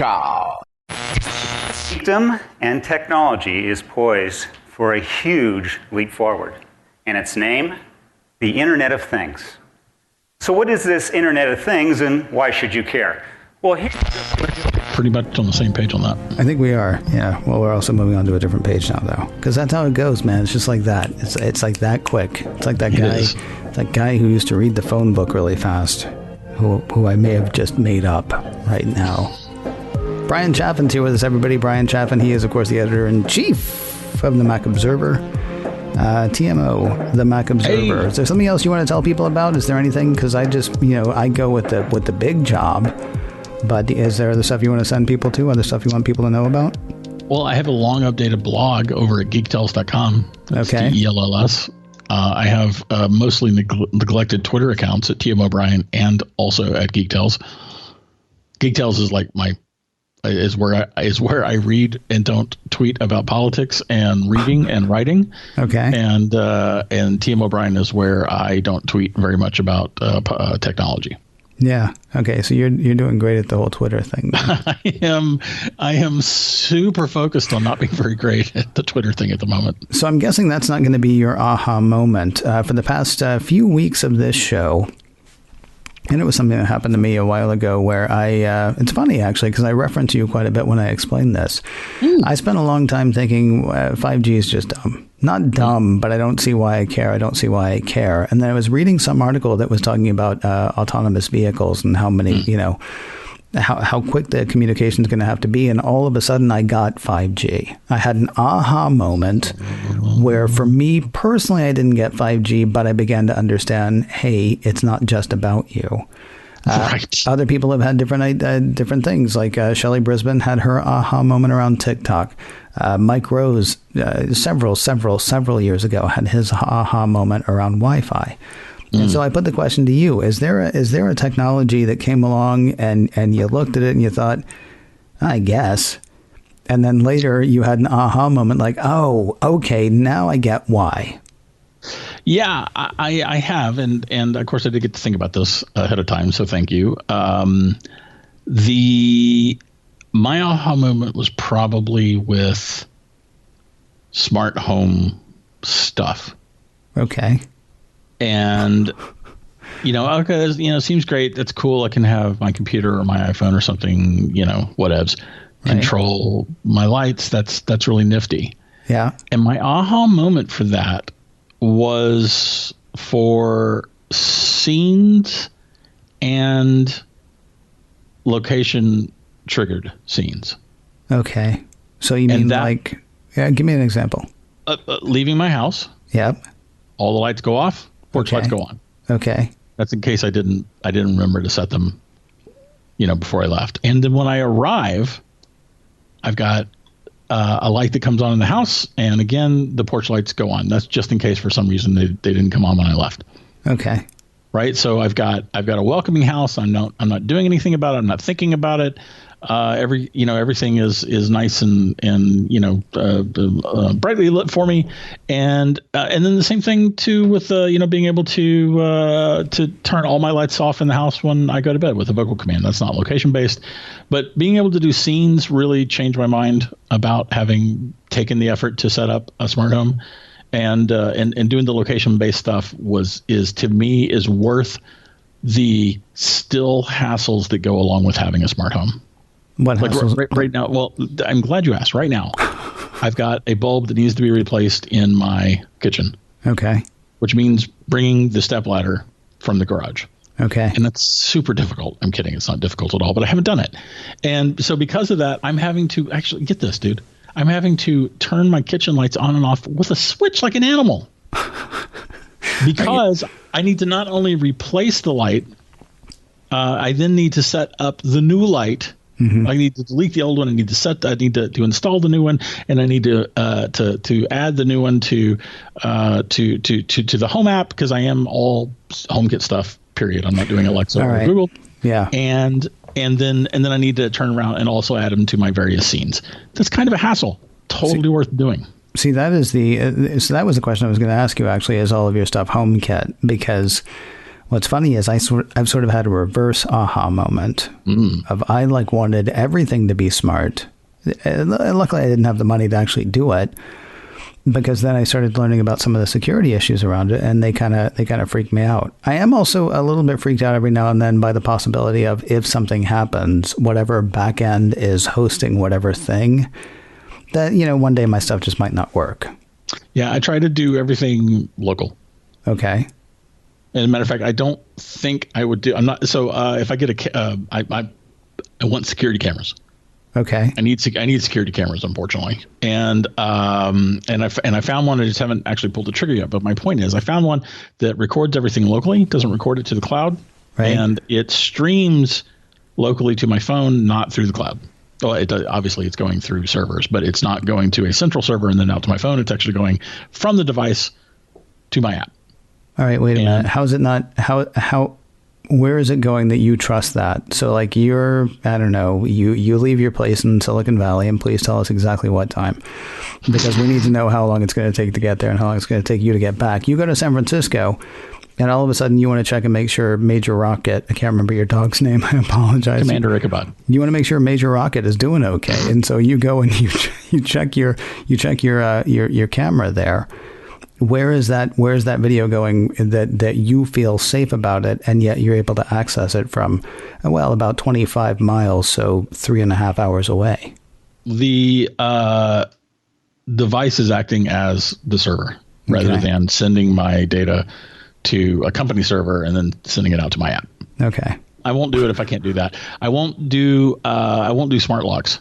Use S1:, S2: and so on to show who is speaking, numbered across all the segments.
S1: Ciao.
S2: Geekdom and technology is poised for a huge leap forward. And its name, the Internet of Things. So what is this Internet of Things and why should you care? Well,
S3: pretty much on the same page on that.
S4: I think we are, yeah. Well, we're also moving on to a different page now, though. Because that's how it goes, man. It's just like that. It's like that quick. It's like that guy who used to read the phone book really fast, who I may have just made up right now. Bryan Chaffin's here with us, everybody. Bryan Chaffin, he is, of course, the editor-in-chief of the Mac Observer. TMO, the Mac Observer. Hey. Is there something else you want to tell people about? Is there anything? Because I just, I go with the big job. But is there other stuff you want to send people to? Other stuff you want people to know about?
S3: Well, I have a long updated blog over at geektells.com. That's
S4: okay.
S3: GELLS. I have mostly neglected Twitter accounts at TM O'Brien and also at Geektells. Geektells is like is where I read and don't tweet about politics and reading and writing.
S4: Okay.
S3: And TM O'Brien is where I don't tweet very much about technology.
S4: Yeah. Okay. So you're doing great at the whole Twitter thing.
S3: I am super focused on not being very great at the Twitter thing at the moment.
S4: So I'm guessing that's not going to be your aha moment for the past few weeks of this show. And it was something that happened to me a while ago where it's funny, actually, because I reference you quite a bit when I explain this. I spent a long time thinking 5G is just dumb. Not dumb, but I don't see why I care. I don't see why I care. And then I was reading some article that was talking about autonomous vehicles and how many, how quick the communication is going to have to be. And all of a sudden I got 5G. I had an aha moment where for me personally, I didn't get 5G, but I began to understand, hey, it's not just about you.
S3: Right.
S4: Other people have had different things. Like Shelley Brisbane had her aha moment around TikTok. Mike Rose, several years ago, had his aha moment around Wi-Fi. And so I put the question to you: Is there a technology that came along and you looked at it and you thought, I guess, and then later you had an aha moment, like, oh, okay, now I get why.
S3: Yeah, I have, and of course I did get to think about this ahead of time, so thank you. My aha moment was probably with smart home stuff.
S4: Okay.
S3: And it seems great. That's cool. I can have my computer or my iPhone or something, whatevs, control my lights. That's really nifty.
S4: Yeah.
S3: And my aha moment for that was for scenes and location triggered scenes.
S4: Okay. So you mean give me an example.
S3: Leaving my house.
S4: Yep.
S3: All the lights go off. Porch lights go on.
S4: Okay.
S3: That's in case I didn't remember to set them, before I left. And then when I arrive, I've got a light that comes on in the house, and again the porch lights go on. That's just in case for some reason they didn't come on when I left.
S4: Okay.
S3: Right. So I've got a welcoming house. I'm not doing anything about it. I'm not thinking about it. Everything is nice and brightly lit for me, and then the same thing too with being able to turn all my lights off in the house when I go to bed with a vocal command. That's not location based, but being able to do scenes really changed my mind about having taken the effort to set up a smart home, and doing the location based stuff is to me worth the still hassles that go along with having a smart home.
S4: What
S3: right now? Well, I'm glad you asked. Right now, I've got a bulb that needs to be replaced in my kitchen.
S4: Okay.
S3: Which means bringing the stepladder from the garage.
S4: Okay.
S3: And that's super difficult. I'm kidding. It's not difficult at all, but I haven't done it. And so because of that, I'm having to actually get this, dude. I'm having to turn my kitchen lights on and off with a switch like an animal. Because I need to not only replace the light, I then need to set up the new light. Mm-hmm. I need to delete the old one. I need to install the new one, and I need to add the new one to the Home app, because I am all HomeKit stuff. Period. I'm not doing Alexa or Google.
S4: Yeah.
S3: And then I need to turn around and also add them to my various scenes. That's kind of a hassle. Totally worth doing.
S4: See, that was the question I was going to ask you. Actually, is all of your stuff HomeKit? Because What's funny is I've sort of had a reverse aha moment of I wanted everything to be smart. And luckily, I didn't have the money to actually do it, because then I started learning about some of the security issues around it, and they kind of freaked me out. I am also a little bit freaked out every now and then by the possibility of, if something happens, whatever backend is hosting whatever thing, that, one day my stuff just might not work.
S3: Yeah, I try to do everything local.
S4: Okay.
S3: As a matter of fact, I don't think I would do. I'm not. So if I get I want security cameras.
S4: Okay.
S3: I need security cameras, unfortunately, and I found one. I just haven't actually pulled the trigger yet. But my point is, I found one that records everything locally, doesn't record it to the cloud,
S4: right,
S3: and it streams locally to my phone, not through the cloud. Well, it does, obviously it's going through servers, but it's not going to a central server and then out to my phone. It's actually going from the device to my app.
S4: All right, wait a minute. How is it not? Where is it going that you trust that? So I don't know, you leave your place in Silicon Valley, and please tell us exactly what time, because we need to know how long it's going to take to get there and how long it's going to take you to get back. You go to San Francisco, and all of a sudden you want to check and make sure Major Rocket, I can't remember your dog's name, I apologize.
S3: Commander Ichabod.
S4: You want to make sure Major Rocket is doing okay. And so you go and you check your camera there. Where is that video going that you feel safe about it, and yet you're able to access it from, about 25 miles, so 3.5 hours away?
S3: The device is acting as the server rather than sending my data to a company server and then sending it out to my app.
S4: Okay.
S3: I won't do it if I can't do that. I won't do smart locks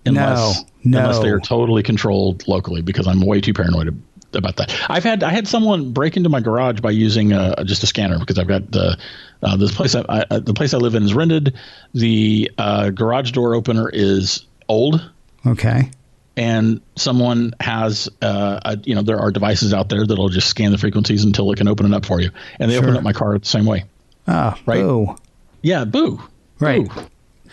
S3: unless they are totally controlled locally, because I'm way too paranoid about that. I had someone break into my garage by using just a scanner, because I've got this place. The place I live in is rented. The garage door opener is old.
S4: Okay.
S3: And someone has, there are devices out there that'll just scan the frequencies until it can open it up for you. And they open up my car the same way.
S4: Ah,
S3: right?
S4: Boo.
S3: Yeah, boo.
S4: Right.
S3: Boo.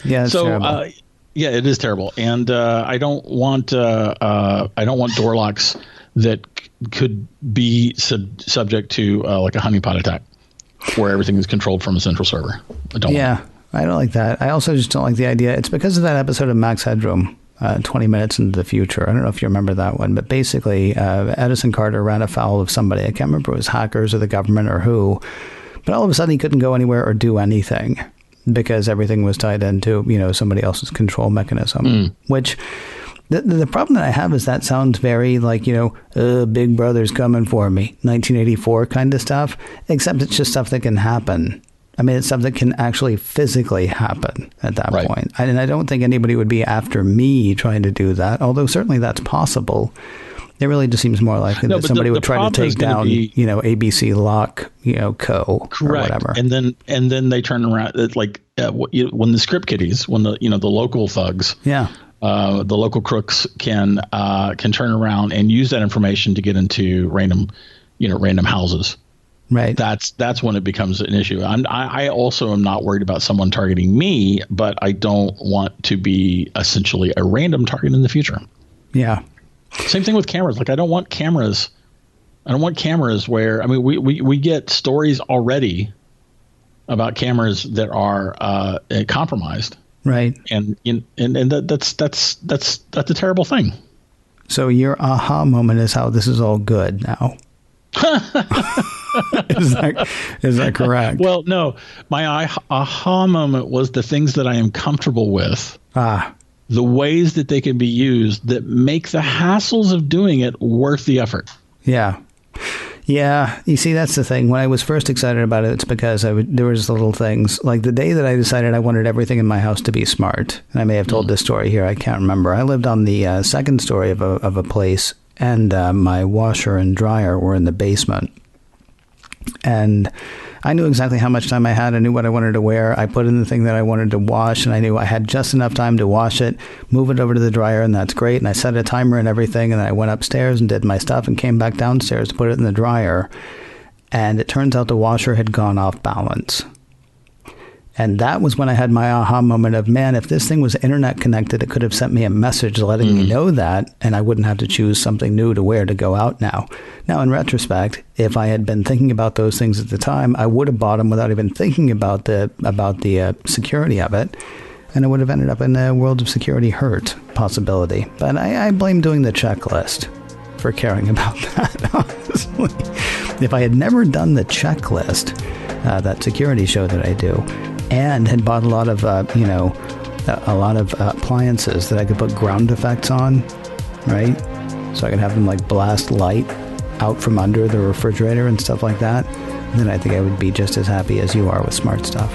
S4: Yeah, that's terrible.
S3: Yeah, it is terrible. And I don't want door locks that could be subject to like a honeypot attack, where everything is controlled from a central server. I don't like that. I also just don't like the idea. It's because of that episode of Max Headroom, 20 Minutes into the Future. I don't know if you remember that one, but basically Edison Carter ran afoul of somebody. I can't remember if it was hackers or the government or who, but all of a sudden he couldn't go anywhere or do anything because everything was tied into, somebody else's control mechanism, which the problem that I have is that sounds very like, Big Brother's coming for me, 1984 kind of stuff, except it's just stuff that can happen. I mean, it's stuff that can actually physically happen at that point. And I don't think anybody would be after me trying to do that, although certainly that's possible. It really just seems more likely that somebody would try to take down, ABC Lock, Co. Correct.
S4: Or whatever.
S3: And then they turn around. It's like when the script kiddies, when the local thugs, the local crooks can turn around and use that information to get into random houses. Right. That's when it becomes an issue. I also am not worried about someone targeting me, but I don't want to be essentially a random target in the future. Yeah. Same thing with cameras. Like I don't want cameras where, we get stories already about cameras that are compromised. Right. And that's a terrible thing. So your aha moment is how this is all good now. Is that correct? Well, no. My aha moment was the things that I am comfortable with. The ways that they can be used that make the hassles of doing it worth the effort. Yeah. Yeah. You see, that's the thing. When I was first excited about it, it's because there was little things. Like the day that I decided I wanted everything in my house to be smart, and I may have told this story here, I can't remember. I lived on the second story of a place, and my washer and dryer were in the basement. And I knew exactly how much time I had. I knew what I wanted to wear. I put in the thing that I wanted to wash, and I knew I had just enough time to wash it, move it over to the dryer, and that's great. And I set a timer and everything, and then I went upstairs and did my stuff and came back downstairs to put it in the dryer. And it turns out the washer had gone off balance.
S4: And that was when I had my aha moment of, man, if this thing was internet connected, it could have sent me a message letting me know that, and I wouldn't have to choose something new to wear to go out now. Now, in retrospect, if I had been thinking about those things at the time, I would have bought them without even thinking about the security of it. And I would have ended up in a world of security hurt possibility. But I blame doing the checklist for caring about that, honestly. If I had never done the checklist, that security show that I do, and had bought a lot of appliances that I could put ground effects on, right? So I could have them like blast light out from under the refrigerator and stuff like that. Then I think I would be just as happy as you are with smart stuff.